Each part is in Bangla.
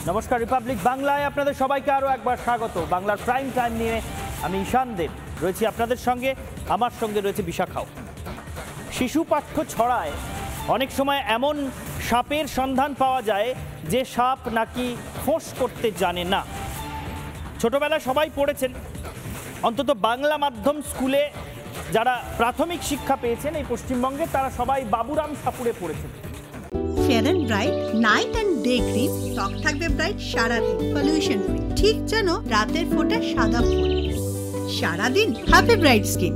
নমস্কার, রিপাবলিক বাংলায় আপনাদের সবাইকে আরও একবার স্বাগত। বাংলার প্রাইম টাইম নিয়ে আমি ঈশান দেব রয়েছি আপনাদের সঙ্গে, আমার সঙ্গে রয়েছে বিশাখাও। শিশু পাঠ্য ছড়ায় অনেক সময় এমন সাপের সন্ধান পাওয়া যায় যে সাপ নাকি ফোঁস করতে জানে না। ছোটবেলায় সবাই পড়েছেন, অন্তত বাংলা মাধ্যম স্কুলে যারা প্রাথমিক শিক্ষা পেয়েছেন এই পশ্চিমবঙ্গে, তারা সবাই বাবুরাম সাপুড়ে পড়েছেন। Fair and bright night and day cream, ত্বক থাকবে ব্রাইট সারাদিন, পলিউশন ফ্রি, ঠিক যেন রাতের ফোঁটা সাদা ফুল। সারাদিন হ্যাপি ব্রাইট স্কিন।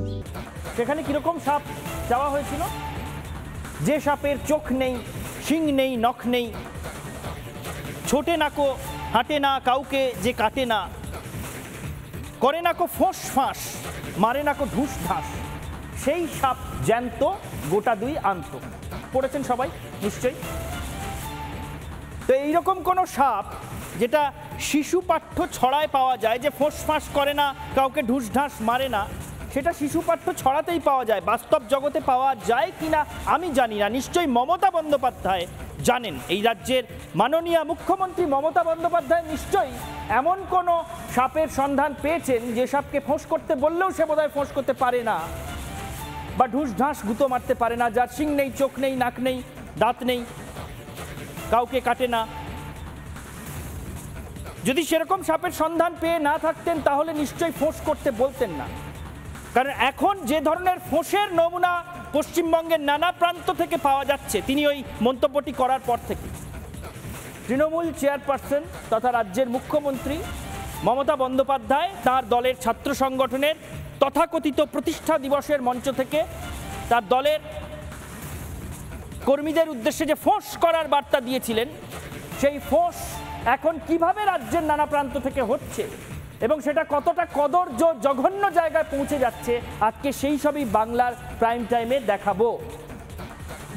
সেখানে কিরকম সাপ যাওয়া হয়েছিল? যে সাপের চোখ নেই, শিং নেই, নখ নেই, ছোটে নাকো, হাঁটে না, কাউকে যে কাটে না, করে নাকো ফোঁস ফাঁস, মারে নাকো ঢুস ঢাস, সেই সাপ জ্যান্ত গোটা দুই আনত। পড়েছেন সবাই নিশ্চয়ই। তো এইরকম কোনো সাপ যেটা শিশু পাঠ্য ছড়ায় পাওয়া যায়, যে ফোঁস ফাঁস করে না, কাউকে ঢুস ঢাস মারে না, সেটা শিশু পাঠ্য ছড়াতেই পাওয়া যায়। বাস্তব জগতে পাওয়া যায় কিনা আমি জানি না, নিশ্চয়ই মমতা বন্দ্যোপাধ্যায় জানেন। এই রাজ্যের মাননীয় মুখ্যমন্ত্রী মমতা বন্দ্যোপাধ্যায় নিশ্চয়ই এমন কোনো সাপের সন্ধান পেয়েছেন যে সাপকে ফোঁস করতে বললেও সে বোধহয় ফোঁস করতে পারে না, বা ঢুস ঢাস গুঁতো মারতে পারে না, যার শিং নেই, চোখ নেই, নাক নেই, দাঁত নেই, কাউকে কাটে না। যদি সেরকম সাপের সন্ধান পেয়ে না থাকতেন তাহলে নিশ্চয়ই ফোঁস করতে বলতেন না। কারণ এখন যে ধরনের ফোঁসের নমুনা পশ্চিমবঙ্গের নানা প্রান্ত থেকে পাওয়া যাচ্ছে, তিনি ওই মন্তব্যটি করার পর থেকে তৃণমূল চেয়ারপারসন তথা রাজ্যের মুখ্যমন্ত্রী মমতা বন্দ্যোপাধ্যায় তার দলের ছাত্র সংগঠনের তথাকথিত প্রতিষ্ঠা দিবসের মঞ্চ থেকে তার দলের কর্মীদের উদ্দেশ্যে যে ফোঁস করার বার্তা দিয়েছিলেন, সেই ফোঁস এখন কিভাবে রাজ্যের নানা প্রান্ত থেকে হচ্ছে এবং সেটা কতটা কদর্য জঘন্য জায়গায় পৌঁছে যাচ্ছে, আজকে সেই সবই বাংলার প্রাইম টাইমে দেখাবো।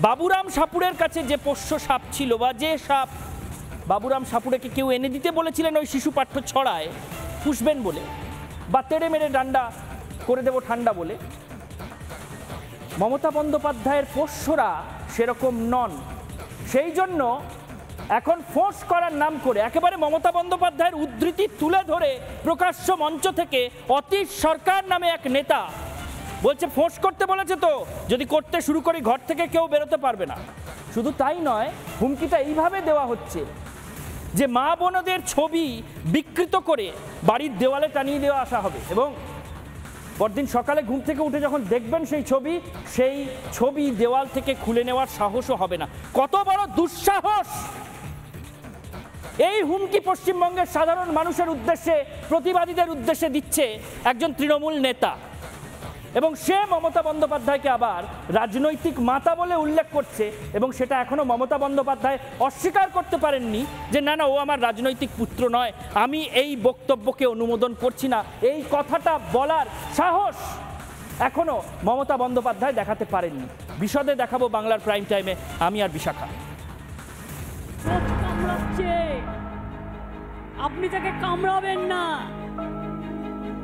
বাবুরাম সাপুড়ের কাছে যে পোষ্য সাপ ছিল, বা যে সাপ বাবুরাম সাপুড়েকে কেউ এনে দিতে বলেছিলেন ওই শিশু পাঠ্য ছড়ায় পুষবেন বলে, বা তেড়ে মেরে ডান্ডা করে দেব ঠান্ডা বলে, মমতা বন্দ্যোপাধ্যায়ের পোষ্যরা সেরকম নন। সেই জন্য এখন ফোঁস করার নাম করে একেবারে মমতা বন্দ্যোপাধ্যায়ের উদ্ধৃতি তুলে ধরে প্রকাশ্য মঞ্চ থেকে অতীশ সরকার নামে এক নেতা বলছে ফোঁস করতে বলেছে, তো যদি করতে শুরু করি ঘর থেকে কেউ বেরোতে পারবে না। শুধু তাই নয়, হুমকিটা এইভাবে দেওয়া হচ্ছে যে মা বোনদের ছবি বিকৃত করে বাড়ির দেওয়ালে টানিয়ে দেওয়া আসা হবে, এবং পরদিন সকালে ঘুম থেকে উঠে যখন দেখবেন সেই ছবি দেওয়াল থেকে খুলে নেওয়ার সাহসও হবে না। কত বড় দুঃসাহস! এই হুমকি পশ্চিমবঙ্গের সাধারণ মানুষের উদ্দেশ্যে, প্রতিবাদীদের উদ্দেশ্যে দিচ্ছে একজন তৃণমূল নেতা, এবং সে মমতা বন্দ্যোপাধ্যায়কে আবার রাজনৈতিক মাতা বলে উল্লেখ করছে, এবং সেটা এখনো মমতা বন্দ্যোপাধ্যায় অস্বীকার করতে পারেননি যে না, ও আমার রাজনৈতিক পুত্র নয়, আমি এই বক্তব্যকে অনুমোদন করছি না। এই কথাটা বলার সাহস এখনো মমতা বন্দ্যোপাধ্যায় দেখাতে পারেননি। বিশদে দেখাবো বাংলার প্রাইম টাইমে, আমি আর বিশাখা। আপনি তাকে কামড়াবেন না,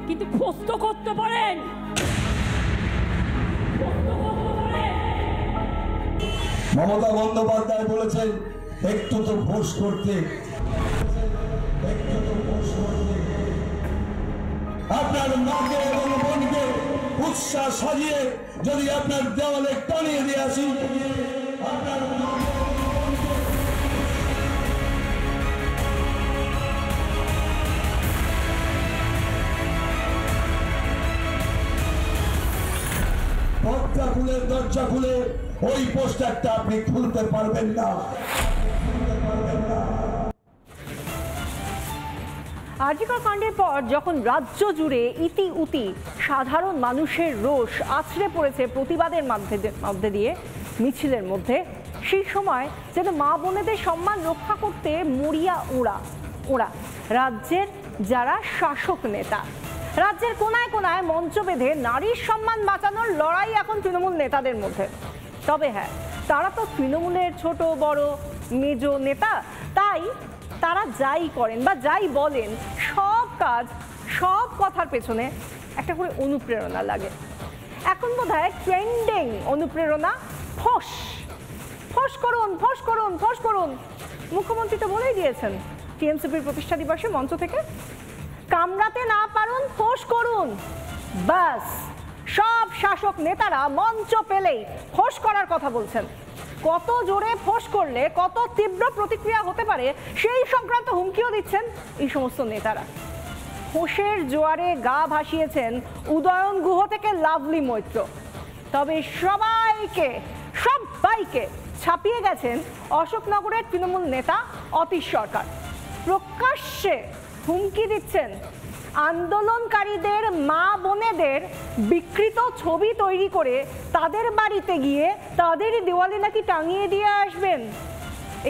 কিন্তু ফোঁস তো করতে পারেন। মমতা বন্দ্যোপাধ্যায় বলেছেন একটু তো ফোঁস করতে, আপনার মাকে এবং বোনকে উৎসাহ সাজিয়ে যদি আপনার দেওয়ালে টানিয়ে দিয়ে আসি, আপনার পর্দা খুলে, দরজা খুলে ওই পোস্টারটা আপনি খুলতে পারবেন না। আরজিকর কাণ্ডের পর যখন রাজ্য জুড়ে ইতি উতি সাধারণ মানুষের রোষ আছড়ে পড়েছে প্রতিবাদের মধ্যে দিয়ে, মিছিলের মধ্যে, সেই সময় যেন মা বোনেদের সম্মান রক্ষা করতে মরিয়া ওরা রাজ্যের যারা শাসক নেতা। রাজ্যের কোনায় কোনায় মঞ্চ বেঁধে নারীর সম্মান বাঁচানোর লড়াই এখন তৃণমূল নেতাদের মধ্যে। তবে হ্যাঁ, তারা তো তৃণমূলের ছোট বড় মেজ নেতা, তাই তারা যাই করেন বা যাই বলেন, সব কাজ, সব কথার পেছনে একটা করে অনুপ্রেরণা লাগে। এখন বোধহয় ট্রেন্ডিং অনুপ্রেরণা ফোঁস। ফোঁস করুন, ফোঁস করুন, ফোঁস করুন। মুখ্যমন্ত্রী তো বলেই দিয়েছেন টিএমসিপির প্রতিষ্ঠা দিবসে মঞ্চ থেকে? কামড়াতে না পারুন ফোঁস করুন, বাস। সব শাসক নেতারা মঞ্চ পেলেই ফোঁস করার কথা বলছেন। কত জোরে ফোঁস করলে কত তীব্র প্রতিক্রিয়া হতে পারে সেই সংক্রান্ত হুমকিও দিচ্ছেন এই সমস্ত নেতারা। ফোঁসের জোয়ারে গা ভাসিয়েছেন উদয়ন গুহ থেকে লাভলি মৈত্র। তবে সবাইকে ছাপিয়ে গেছেন অশোকনগরের তৃণমূল নেতা অতীশ সরকার। প্রকাশ্যে হুমকি দিচ্ছেন আন্দোলনকারীদের মা বোনেদের বিকৃত ছবি তৈরি করে তাদের বাড়িতে গিয়ে তাদেরই দেওয়ালে নাকি টাঙিয়ে দিয়ে আসবেন।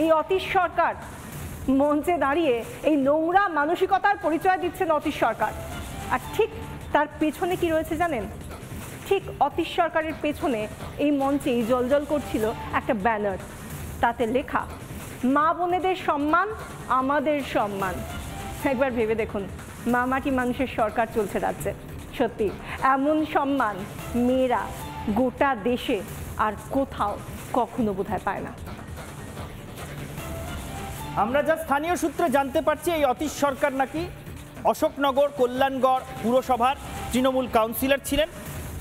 এই অতীশ সরকার মঞ্চে দাঁড়িয়ে এই নোংরা মানসিকতার পরিচয় দিচ্ছেন অতীশ সরকার। আর ঠিক তার পেছনে কি রয়েছে জানেন? ঠিক অতীশ সরকারের পেছনে এই মঞ্চেই জ্বলজ্বল করছিল একটা ব্যানার, তাতে লেখা মা বোনেদের সম্মান আমাদের সম্মান। একবার ভেবে দেখুন, মামাটি মানুষের সরকার চলছে রাজ্যে। সত্যি এমন সম্মান মেয়েরা গোটা দেশে আর কোথাও কখনো বোধহয় পায় না। আমরা যা স্থানীয় সূত্রে জানতে পারছি, এই অতীশ সরকার নাকি অশোকনগর কল্যাণগড় পুরসভার তৃণমূল কাউন্সিলর ছিলেন।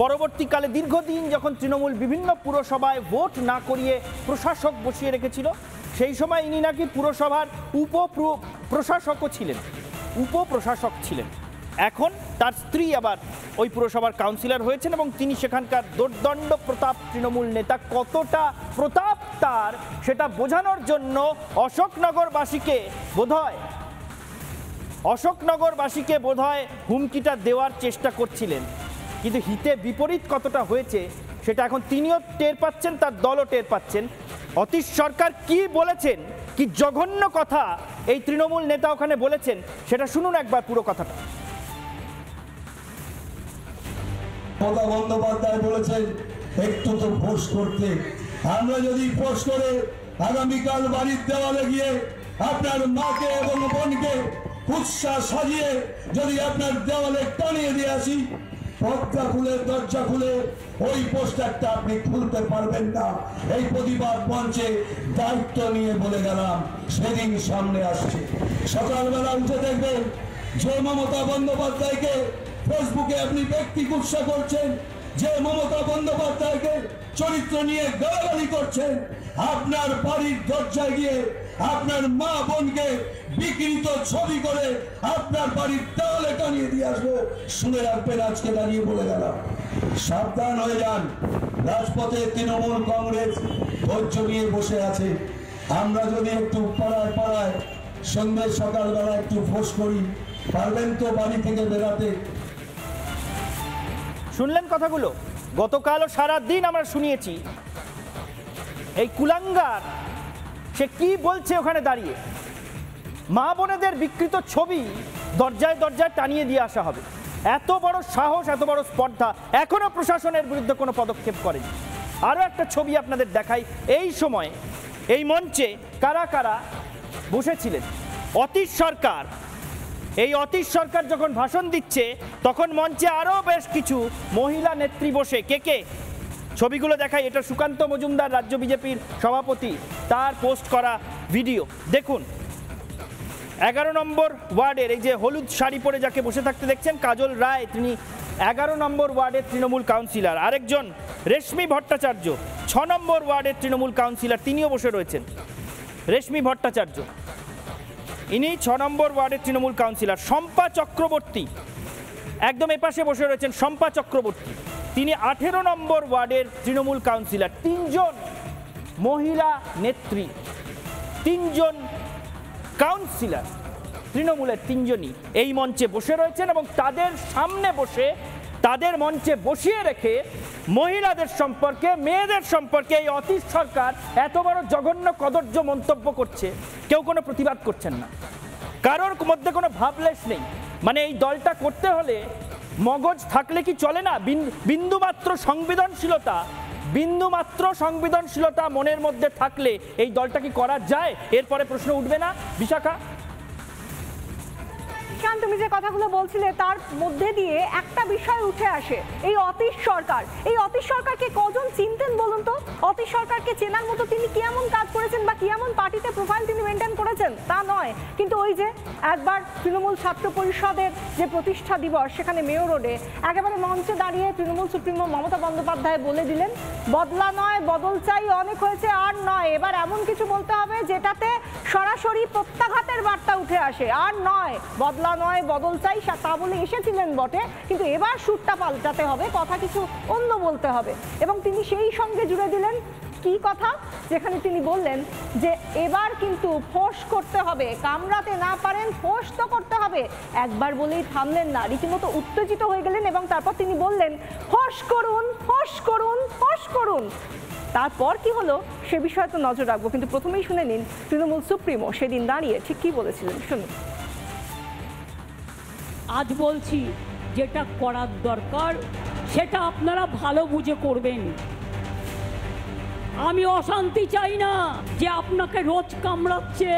পরবর্তীকালে দীর্ঘদিন যখন তৃণমূল বিভিন্ন পুরসভায় ভোট না করিয়ে প্রশাসক বসিয়ে রেখেছিল, সেই সময় ইনি নাকি পুরসভার উপপ্রশাসক ছিলেন। এখন তার স্ত্রী আবার ওই পুরসভার কাউন্সিলর হয়েছেন এবং তিনি সেখানকার দোর্দণ্ড প্রতাপ তৃণমূল নেতা। কতটা প্রতাপ তার সেটা বোঝানোর জন্য অশোকনগরবাসীকে বোধহয় হুমকিটা দেওয়ার চেষ্টা করছিলেন, কিন্তু হিতে বিপরীত কতটা হয়েছে সেটা এখন তিনিও টের পাচ্ছেন, তার দলও টের পাচ্ছেন। অতীশ সরকার কি বলেছেন, কি জঘন্য কথা এই তৃণমূল নেতা ওখানে বলেছেন, সেটা শুনুন একবার পুরো কথাটা। মমতা বন্দ্যোপাধ্যায় বলেছেন একটু তো ফোর্স করতে। আমরা যদি ফোর্স করে আগামীকাল বাড়ির দেওয়ালে গিয়ে আপনার মাকে এবং বোনকে উৎসাহ সাজিয়ে যদি আপনার দেওয়ালে টানিয়ে দিয়ে আসি, পর্দা খুলে দরজা খুলে ওই পোস্টারটা আপনি খুলতে পারবেন না। এই প্রতিবাদ মঞ্চে দায়িত্ব নিয়ে বলে গেলাম, সেদিন সামনে আসছে। সকালবেলা উঠে দেখবেন যে মমতা বন্দ্যোপাধ্যায়কে ফেসবুকে আপনি ব্যক্তি কুৎসা করছেন, যে মমতা বন্দ্যোপাধ্যায়কে চরিত্র নিয়ে গালাগালি করছেন, আপনার বাড়ির দরজায় গিয়ে আপনার মা বোনকে বিকৃত ছবি করে আপনার বাড়ির দেওয়ালে টানিয়ে দিয়ে আসবো। শুনে রাখবেন, আজকে দাঁড়িয়ে বলে গেলাম, সাবধান হয়ে যান। রাজপথে তৃণমূল কংগ্রেস ধৈর্য নিয়ে বসে আছে। আমরা যদি একটু পাড়ায় পাড়ায় সন্ধ্যে সকালবেলা একটু ফোর্স করি, পারবেন তো বাড়ি থেকে বেরাতে? শুনলেন কথাগুলো? গতকালও সারা দিন আমরা শুনিয়েছি এই কুলাঙ্গার সে কি বলছে ওখানে দাঁড়িয়ে। মা বোনেদের বিকৃত ছবি দরজায় দরজায় টানিয়ে দিয়ে আসা হবে। এত বড় সাহস, এত বড় স্পর্ধা, এখনো প্রশাসনের বিরুদ্ধে কোনো পদক্ষেপ করেনি। আরও একটা ছবি আপনাদের দেখাই। এই সময় এই মঞ্চে কারা কারা বসেছিলেন? অতীশ সরকার। এই অতীশ সরকার যখন ভাষণ দিচ্ছে তখন মঞ্চে আরও বেশ কিছু মহিলা নেত্রী বসে। কে ছবিগুলো দেখাই। এটা সুকান্ত মজুমদার, রাজ্য বিজেপির সভাপতি, তার পোস্ট করা ভিডিও দেখুন। 11 নম্বর ওয়ার্ডের এই যে হলুদ শাড়ি পরে যাকে বসে থাকতে দেখছেন, কাজল রায়, তিনি 11 নম্বর ওয়ার্ডের তৃণমূল কাউন্সিলর। আরেকজন রেশমি ভট্টাচার্য 6 নম্বর ওয়ার্ডের তৃণমূল কাউন্সিলর, তিনিও বসে রয়েছেন। রেশমি ভট্টাচার্য ইনি 6 নম্বর ওয়ার্ডের তৃণমূল কাউন্সিলর। শম্পা চক্রবর্তী একদম এপাশে বসে রয়েছেন। শম্পা চক্রবর্তী তিনি 18 নম্বর ওয়ার্ডের তৃণমূল কাউন্সিলর। 3 জন মহিলা নেত্রী, 3 জন কাউন্সিলর তৃণমূলের, 3 জনই এই মঞ্চে বসে রয়েছেন এবং তাদের সামনে বসে, তাদের মঞ্চে বসিয়ে রেখে মহিলাদের সম্পর্কে, মেয়েদের সম্পর্কে এই অতীশ সরকার এত বড় জঘন্য কদর্য মন্তব্য করছে। কেউ কোনো প্রতিবাদ করছেন না, কারোর মধ্যে কোনো ভাবলেশ নেই। মানে এই দলটা করতে হলে মগজ থাকলে কি চলে না? বিন্দুমাত্র সংবেদনশীলতা মনের মধ্যে থাকলে এই দলটা কি করা যায়? এরপরে প্রশ্ন উঠবে না বিশাখা? মুস্কান, তুমি যে কথাগুলো বলছিলে তার মধ্যে দিয়ে একটা বিষয় উঠে আসে, এই অতীশ সরকার। এই অতীশ সরকারকে কজন চিনতেন বলুন তো? অতীশ সরকারকে চেনার মতো তিনি কি এমন কাজ করেছেন বা কি এমন পার্টিতে প্রোফাইল তিনি মেনটেন করেছেন তা নয়, কিন্তু ওই যে একবার তৃণমূল ছাত্র পরিষদের যে প্রতিষ্ঠা দিবস, সেখানে মেয়ো রোডে একেবারে মঞ্চে দাঁড়িয়ে তৃণমূল সুপ্রিমো মমতা বন্দ্যোপাধ্যায় বলে দিলেন, বদলা নয় বদল চাই, অনেক হয়েছে আর নয়। এবার এমন কিছু বলতে হবে যেটাতে সরাসরি প্রত্যাঘাতের বার্তা উঠে আসে। আর নয়, বদলা নয় বদল চাই তা বলে এসেছিলেন বটে, কিন্তু এবার সুরটা পাল্টাতে হবে, কথা কিছু অন্য বলতে হবে। এবং তিনি সেই সঙ্গে জুড়ে দিলেন কি কথা, যেখানে তিনি বললেন যে এবার কিন্তু ফোঁস করতে হবে, কামড়াতে না পারেন ফোঁস তো করতে হবে। একবার বলেই থামলেন না, রীতিমতো উত্তেজিত হয়ে গেলেন এবং তারপর তিনি বললেন ফোঁস করুন ফোঁস করুন ফোঁস করুন। তারপর কি হলো সে বিষয়ে তো নজর রাখবো, কিন্তু প্রথমেই শুনে নিন তৃণমূল সুপ্রিমো সেদিন দাঁড়িয়ে ঠিক কি বলেছিলেন, শুনুন। আজ বলছি, যেটা করার দরকার সেটা আপনারা ভালো বুঝে করবেন। আমি অশান্তি চাই না যে আপনাকে রোজ কামড়াচ্ছে,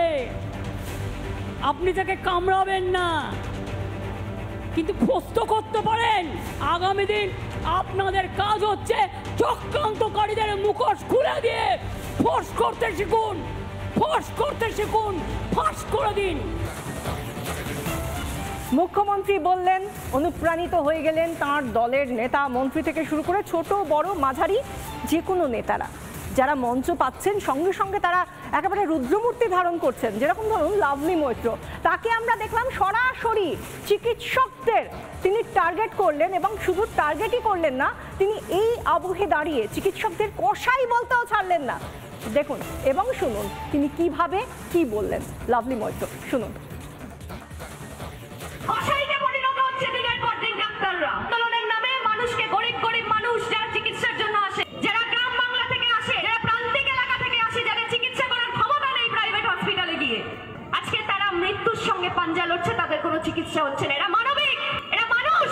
আপনি তাকে কামড়াবেন না, কিন্তু ফোস্ত করতে পারেন। আগামী দিন আপনাদের কাজ হচ্ছে চক্রান্তকারীদের মুখোশ খুলে দিয়ে ফোঁস করতে শিখুন, ফোঁস করতে শিখুন, ফাঁস করে দিন। মুখ্যমন্ত্রী বললেন, অনুপ্রাণিত হয়ে গেলেন তাঁর দলের নেতা মন্ত্রী থেকে শুরু করে ছোট বড় মাঝারি যে কোনো নেতারা যারা মঞ্চ পাচ্ছেন, সঙ্গে সঙ্গে তারা একেবারে রুদ্রমূর্তি ধারণ করছেন। যেরকম ধরুন লাভলি মৈত্র, তাকে আমরা দেখলাম সরাসরি চিকিৎসকদের তিনি টার্গেট করলেন, এবং শুধু টার্গেটই করলেন না, তিনি এই আবহে দাঁড়িয়ে চিকিৎসকদের কষাই বলতেও ছাড়লেন না। দেখুন এবং শুনুন তিনি কিভাবে কি বললেন। লাভলি মৈত্র, শুনুন। আন্দোলনের নামে মানুষকে, গরিব গরিব মানুষ যারা চিকিৎসার জন্য আসে, যারা গ্রাম বাংলা থেকে আসে, যারা প্রান্তিক এলাকা থেকে আসে, যাদের চিকিৎসা করার ক্ষমতা নেই প্রাইভেট হসপিটালে গিয়ে, আজকে তারা মৃত্যুর সঙ্গে পাঞ্জা লড়ছে, তাদের কোনো চিকিৎসা হচ্ছে না। এরা মানবিক, এরা মানুষ।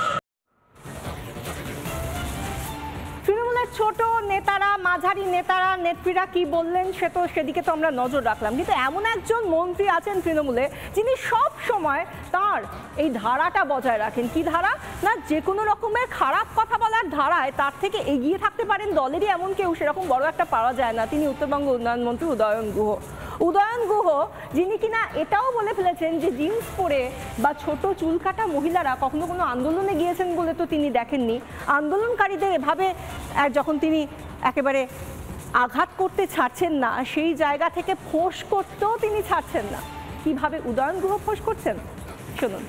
তৃণমূলের ছোট নেতারা, মাঝারি নেতারা, নেত্রীরা কি বললেন সেদিকে তো আমরা নজর রাখলাম, কিন্তু এমন একজন মন্ত্রী আছেন তৃণমূলে যিনি সব সময় তার এই ধারাটা বজায় রাখেন। কি ধারা না, যে কোনো রকমের খারাপ কথা বলার ধারায় তার থেকে এগিয়ে থাকতে পারেন দলেরই এমন কেউ সেরকম বড় একটা পাওয়া যায় না। তিনি উত্তরবঙ্গ উন্নয়ন মন্ত্রী উদয়ন গুহ। উদয়ন গুহ যিনি কিনা এটাও বলে ফেলেছেন যে জিন্স পরে বা ছোট চুল কাটা মহিলারা কখনো কোনো আন্দোলনে গিয়েছেন বলে তো তিনি দেখেননি। আন্দোলনকারীদের এভাবে যখন তিনি একেবারে আঘাত করতে ছাড়ছেন না, সেই জায়গা থেকে ফোঁস করতেও তিনি ছাড়ছেন না। কিভাবে উদয়ন গুহ ফোঁস করছেন শুনুন।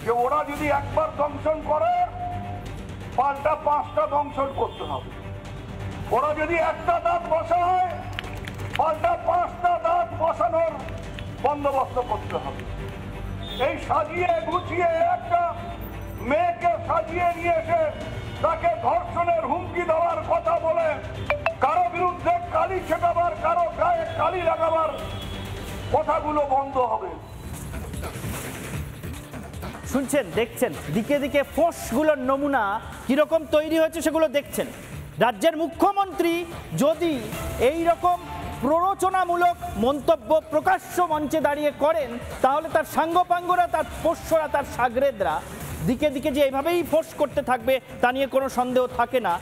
যে ওরা যদি একবার দংশন করে পাল্টা 5টা দংশন করতে হবে, ওরা যদি একটা দাঁত বসায় পাল্টা 5টা দাঁত বসানোর বন্দোবস্ত করতে হবে। এই সাজিয়ে গুছিয়ে একটা মেয়েকে সাজিয়ে নিয়ে এসে তাকে ধর্ষণের হুমকি দেওয়ার কথা বলে কারো বিরুদ্ধে কালি ছেটাবার, কারো গায়ে কালি লাগাবার কথাগুলো বন্ধ হবে। শুনছেন, দেখছেন, দিকে দিকে ফোঁসগুলোর নমুনা কিরকম তৈরি হয়েছে সেগুলো দেখছেন। রাজ্যের মুখ্যমন্ত্রী যদি এই রকম প্ররোচনামূলক মন্তব্য প্রকাশ্য মঞ্চে দাঁড়িয়ে করেন, তাহলে তার সাঙ্গপাঙ্গরা, তার পোষ্যরা, তার সাগরেদরা দিকে দিকে যে এইভাবেই ফোঁস করতে থাকবে তা নিয়ে কোনো সন্দেহ থাকে না।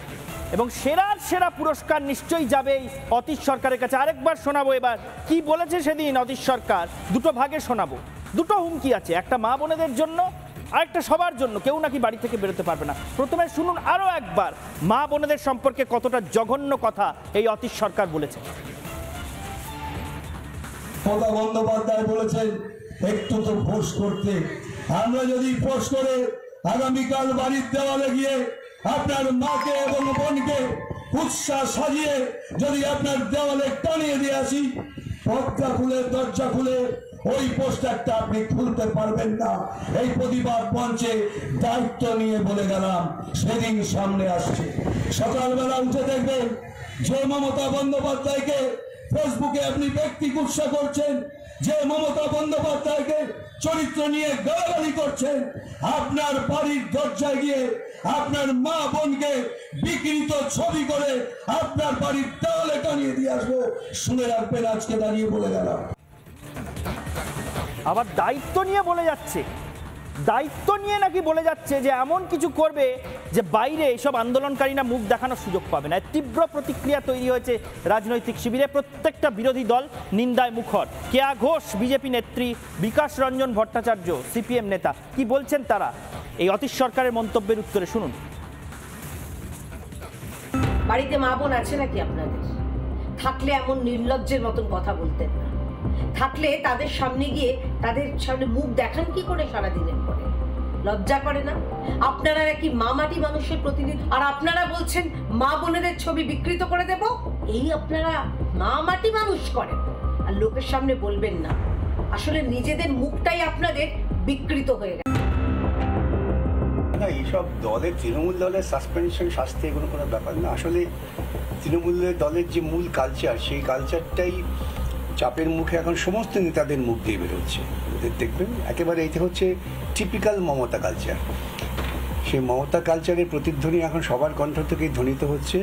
এবং সেরার সেরা পুরস্কার নিশ্চয়ই যাবেই অতীশ সরকারের কাছে। আরেকবার শোনাবো এবার কি বলেছে সেদিন অতীশ সরকার, দুটো ভাগে শোনাবো। দুটো হুমকি আছে, একটা মা বোনেদের জন্য, আরেকটা সবার জন্য, কেউ নাকি বাড়ি থেকে বেরোতে পারবে না। প্রথমে শুনুন আরো একবার মা বোনেদের সম্পর্কে কতটা জঘন্য কথা এই অতীশ সরকার বলেছে। মমতা বন্দ্যোপাধ্যায় বলেছেন একটু তো ফোঁস করতে। আমরা যদি ফোঁস করে আগামীকাল বাড়ির দেওয়ালে গিয়ে আপনার মাকে এবং বোনকে উৎসাহ সাজিয়ে যদি আপনার দেওয়ালে টানিয়ে দিয়ে আসি, পর্দা খুলে দরজা খুলে ওই পোস্টারটা আপনি খুলতে পারবেন না। এই প্রতিবাদ মঞ্চে দায়িত্ব নিয়ে বলে গেলাম, সেদিন সামনে আসছে। সকালবেলা উঠে দেখবেন যে মমতা বন্দ্যোপাধ্যায়কে ফেসবুকে আপনি ব্যক্তি কুৎসা করছেন, যে মমতা বন্দ্যোপাধ্যায়কে চরিত্র নিয়ে গালাগালি করছেন, আপনার বাড়ির দরজায় গিয়ে আপনার মা বোনকে বিকৃত ছবি করে আপনার বাড়ির দেওয়ালে টানিয়ে দিয়ে আসবো। শুনে রাখবেন, আজকে দাঁড়িয়ে বলে গেলাম। আবার দায়িত্ব নিয়ে বলে যাচ্ছে, দায়িত্ব নিয়ে নাকি বলে যাচ্ছে যে এমন কিছু করবে যে বাইরে এইসব আন্দোলনকারীরা মুখ দেখানোর সুযোগ পাবে না। তীব্র প্রতিক্রিয়া তৈরি হয়েছে রাজনৈতিক শিবিরে, প্রত্যেকটা বিরোধী দল নিন্দায় মুখর। কেয়া ঘোষ বিজেপি নেত্রী, বিকাশ রঞ্জন ভট্টাচার্য সিপিএম নেতা, কি বলছেন তারা এই অতীশ সরকারের মন্তব্যের উত্তরে শুনুন। বাড়িতে মা বোন আছে নাকি আপনাদের? থাকলে এমন নির্লজ্জের মতন কথা বলতেন না। থাকলে তাদের সামনে গিয়ে তাদের সামনে মুখ দেখান কি করে সারাদিনের পরে? লজ্জা করে না? আপনারা নাকি মা মাটি মানুষের প্রতিনিধি, আর আপনারা বলছেন মা বোনেদের ছবি বিকৃত করে দেব। এই আপনারা মা মাটি মানুষ করেন আর লোকের সামনে বলবেন না। আসলে নিজেদের মুখটাই আপনাদের বিকৃত হয়ে গেছে। না, এইসব দলের তৃণমূল দলের সাসপেনশন শাস্তি এগুলো কোনো ব্যাপার না। আসলে তৃণমূল দলের যে মূল কালচার, সেই কালচারটাই চাপের মুখে এখন সমস্ত নেতাদের মুখ দিয়ে বেরোচ্ছে। ওদের দেখবেন একেবারে এইটা হচ্ছে টিপিক্যাল মমতা কালচার। সেই মমতা কালচারের প্রতিধ্বনি এখন সবার কণ্ঠ থেকেই ধ্বনিত হচ্ছে।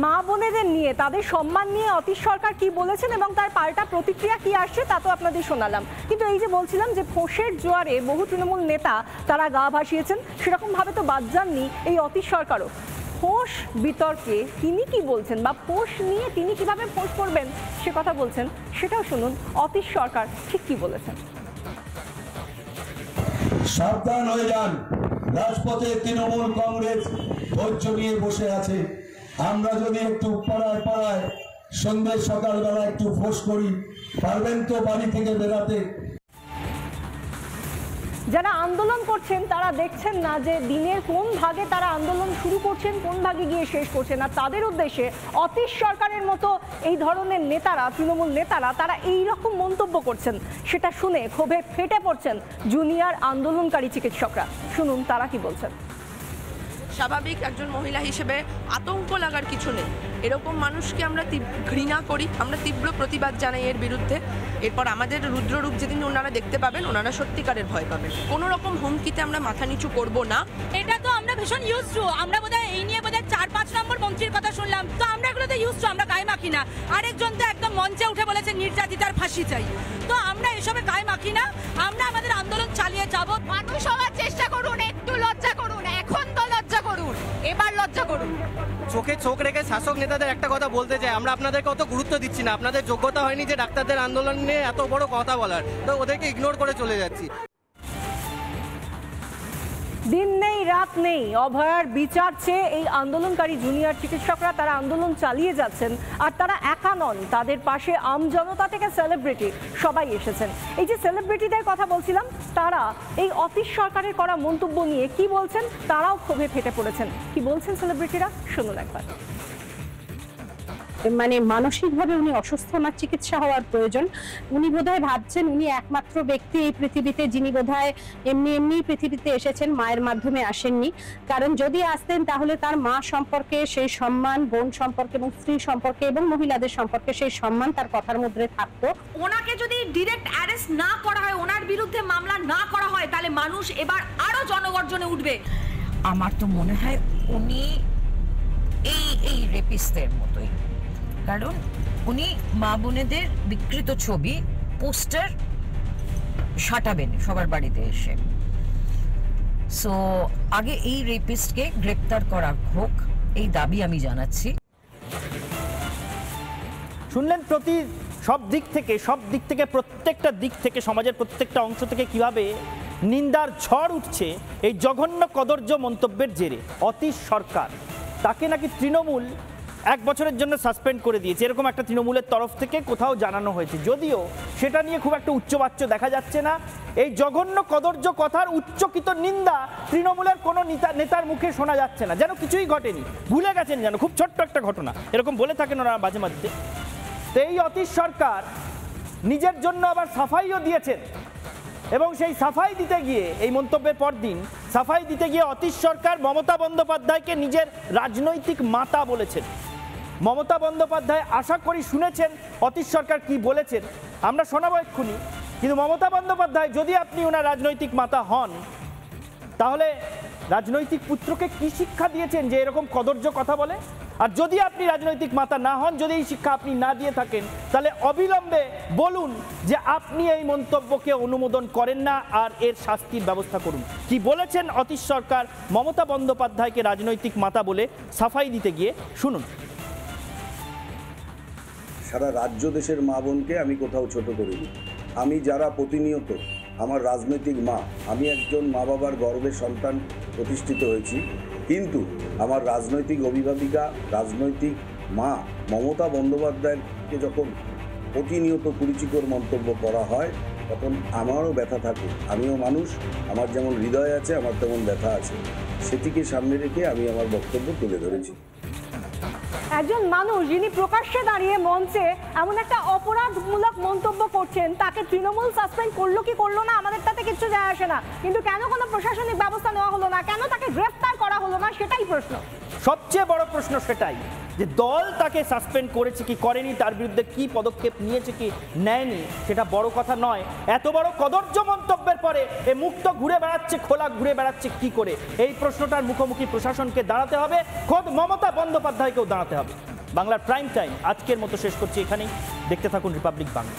মা বোনেদের নিয়ে, তাদের সম্মান নিয়ে অতীশ সরকার কি বলেছেন এবং তার পাল্টা প্রতিক্রিয়া কি আসছে তা তো আপনাদের শোনালাম। কিন্তু এই যে বলছিলাম যে ফোঁসের জোয়ারে বহু তৃণমূল নেতা তারা গা ভাসিয়েছেন, সেরকমভাবে তো বাদ যাননি এই অতীশ সরকারও। ফোঁস বিতর্কে তিনি কি বলছেন বা ফোঁস নিয়ে তিনি কিভাবে ফোঁস করবেন সে কথা বলছেন, সেটাও শুনুন অতীশ সরকার ঠিক কি বলেছেন। সাবধান হয়ে যান, রাজপথে তৃণমূল কংগ্রেস ধৈর্য নিয়ে বসে আছে। আমরা যদি একটু পাড়ায় পাড়ায় সন্ধ্যে সকালবেলা একটু ফোঁস করি, পারবেন তো বাড়ি থেকে বেরাতে? যারা আন্দোলন করছেন তারা দেখছেন না যে দিনের কোন ভাগে তারা আন্দোলন শুরু করছেন, কোন ভাগে গিয়ে শেষ করছেন। আর তাদের উদ্দেশ্যে অতীশ সরকারের মতো এই ধরনের নেতারা, তৃণমূল নেতারা, তারা এই রকম মন্তব্য করছেন। সেটা শুনে ক্ষোভে ফেটে পড়ছেন জুনিয়র আন্দোলনকারী চিকিৎসকরা। শুনুন তারা কি বলছেন। স্বাভাবিক একজন মহিলা হিসেবে আতঙ্ক লাগার কিছু নেই। এরকম মানুষকে আমরা ঘৃণা করি, আমরা তীব্র প্রতিবাদ জানাই এর বিরুদ্ধে। এরপর আমাদের রুদ্ররূপ যেদিন ওনারা দেখতে পাবেন, ওনারা সত্যিকারের ভয় পাবেন। কোনো রকম হুমকিতে আমরা মাথা নিচু করব না। এটা তো আমরা ভীষণ ইউজ টু। আমরা বোধহয় এই নিয়ে বোধহয় 4-5 নম্বর মন্ত্রীর কথা শুনলাম, তো আমরা এগুলোতে ইউজ টু, আমরা গায়ে মাখি না। আরেকজন তো একদম মঞ্চে উঠে বলেছে নির্যাতিতার ফাঁসি চাই, তো আমরা এসবে গায়ে মাখি না। আমরা আমাদের আন্দোলন চালিয়ে যাব। মানুষ হওয়ার চেষ্টা করুন, একটু লজ্জা করুন। এখন তো লজ্জা করুন, এবার লজ্জা করুন। চোখে চোখ রেখে শাসক নেতাদের একটা কথা বলতে চাই, আমরা আপনাদেরকে অত গুরুত্ব দিচ্ছি না। আপনাদের যোগ্যতা হয়নি যে ডাক্তারদের আন্দোলন নিয়ে এত বড় কথা বলার, তো ওদেরকে ইগনোর করে চলে যাচ্ছি। দিন নেই রাত নেই, অভয়ার বিচার চেয়ে এই আন্দোলনকারী জুনিয়র চিকিৎসকরা তারা আন্দোলন চালিয়ে যাচ্ছেন। আর তারা একা নন, তাদের পাশে আমজনতা থেকে সেলিব্রিটি সবাই এসেছেন। এই যে সেলিব্রিটিদের কথা বলছিলাম, তারা এই অতীশ সরকারের করা মন্তব্য নিয়ে কি বলছেন, তারাও ক্ষোভে ফেটে পড়েছেন। কি বলছেন সেলিব্রিটিরা শুনুন একবার। মানে মানসিকভাবে উনি অসুস্থ, ওনার চিকিৎসা হওয়ার প্রয়োজন। উনি বোধহয় ভাবছেন উনি একমাত্র ব্যক্তি এই পৃথিবীতে যিনি বোধহয় এমনি পৃথিবীতে এসেছেন, মায়ের মাধ্যমে আসেননি। কারণ যদি আসতেন তাহলে তার মা সম্পর্কে সেই সম্মান, বোন সম্পর্কে এবং স্ত্রী সম্পর্কে এবং মহিলাদের সম্পর্কে সেই সম্মান তার কথার মধ্যে থাকতো। ওনাকে যদি ডিরেক্ট অ্যারেস্ট না করা হয়, ওনার বিরুদ্ধে মামলা না করা হয়, তাহলে মানুষ এবার আরো জনগর্জনে উঠবে। আমার তো মনে হয় উনি এই রেপিস্টদের মতোই, কারণ উনি মা বোনেদের বিকৃত ছবি পোস্টার সাঁটাবেন সবার বাড়িতে এসে। সো আগে এই রেপিস্টকে গ্রেপ্তার করা হোক, এই দাবি আমি জানাচ্ছি। শুনলেন প্রতি সব দিক থেকে প্রত্যেকটা দিক থেকে, সমাজের প্রত্যেকটা অংশ থেকে কিভাবে নিন্দার ঝড় উঠছে এই জঘন্য কদর্য মন্তব্যের জেরে। অতীশ সরকার, তাকে নাকি তৃণমূল 1 বছরের জন্য সাসপেন্ড করে দিয়েছে, এরকম একটা তৃণমূলের তরফ থেকে কোথাও জানানো হয়েছে, যদিও সেটা নিয়ে খুব একটা উচ্চবাচ্য দেখা যাচ্ছে না। এই জঘন্য কদর্য কথার উচ্চকিত নিন্দা তৃণমূলের কোনো নেতার মুখে শোনা যাচ্ছে না, যেন কিছুই ঘটেনি, ভুলে গেছেন, যেন খুব ছোট্ট একটা ঘটনা, এরকম বলে থাকেন ওরা মাঝে মধ্যে। তো এই অতীশ সরকার নিজের জন্য আবার সাফাইও দিয়েছেন, এবং সেই সাফাই দিতে গিয়ে, এই মন্তব্যের পর দিন সাফাই দিতে গিয়ে অতীশ সরকার মমতা বন্দ্যোপাধ্যায়কে নিজের রাজনৈতিক মাতা বলেছেন। মমতা বন্দ্যোপাধ্যায় আশা করি শুনেছেন অতীশ সরকার কি বলেছেন, আমরা শোনাবো এক্ষুনি। কিন্তু মমতা বন্দ্যোপাধ্যায় যদি আপনি ওনার রাজনৈতিক মাতা হন, তাহলে রাজনৈতিক পুত্রকে কি শিক্ষা দিয়েছেন যে এরকম কদর্য কথা বলে? আর যদি আপনি রাজনৈতিক মাতা না হন, যদি এই শিক্ষা আপনি না দিয়ে থাকেন, তাহলে অবিলম্বে বলুন যে আপনি এই মন্তব্যকে অনুমোদন করেন না আর এর শাস্তির ব্যবস্থা করুন। কি বলেছেন অতীশ সরকার মমতা বন্দ্যোপাধ্যায়কে রাজনৈতিক মাতা বলে সাফাই দিতে গিয়ে, শুনুন। সারা রাজ্য দেশের মা বোনকে আমি কোথাও ছোট করিনি। আমি যারা প্রতিনিয়ত আমার রাজনৈতিক মা, আমি একজন মা বাবার গর্বের সন্তান প্রতিষ্ঠিত হয়েছি, কিন্তু আমার রাজনৈতিক অভিভাবিকা, রাজনৈতিক মা মমতা বন্দ্যোপাধ্যায়কে যখন প্রতিনিয়ত কুরুচিকর মন্তব্য করা হয় তখন আমারও ব্যথা থাকে। আমিও মানুষ, আমার যেমন হৃদয় আছে আমার তেমন ব্যথা আছে, সেটিকে সামনে রেখে আমি আমার বক্তব্য তুলে ধরেছি। একজন মানুষ যিনি প্রকাশ্যে দাঁড়িয়ে মঞ্চে এমন একটা অপরাধমূলক মন্তব্য করছেন, তাকে তৃণমূল সাসপেন্ড করলো কি করলো না আমাদের তাতে কিছু যায় আসে না, কিন্তু কেন কোনো প্রশাসনিক ব্যবস্থা নেওয়া হলো না, কেন তাকে গ্রেফতার করা হলো না, সেটাই প্রশ্ন। সবচেয়ে বড় প্রশ্ন সেটাই যে দল তাকে সাসপেন্ড করেছে কি করেনি, তার বিরুদ্ধে কি পদক্ষেপ নিয়েছে কি নেয়নি, সেটা বড় কথা নয়। এত বড় কদর্য মন্তব্যের পরে এ মুক্ত ঘুরে বেড়াচ্ছে, খোলা ঘুরে বেড়াচ্ছে কি করে, এই প্রশ্নটার মুখোমুখি প্রশাসনকে দাঁড়াতে হবে, খোদ মমতা বন্দ্যোপাধ্যায়কেও দাঁড়াতে হবে। বাংলার প্রাইম টাইম আজকের মতো শেষ করছি এখানেই। দেখতে থাকুন রিপাবলিক বাংলা।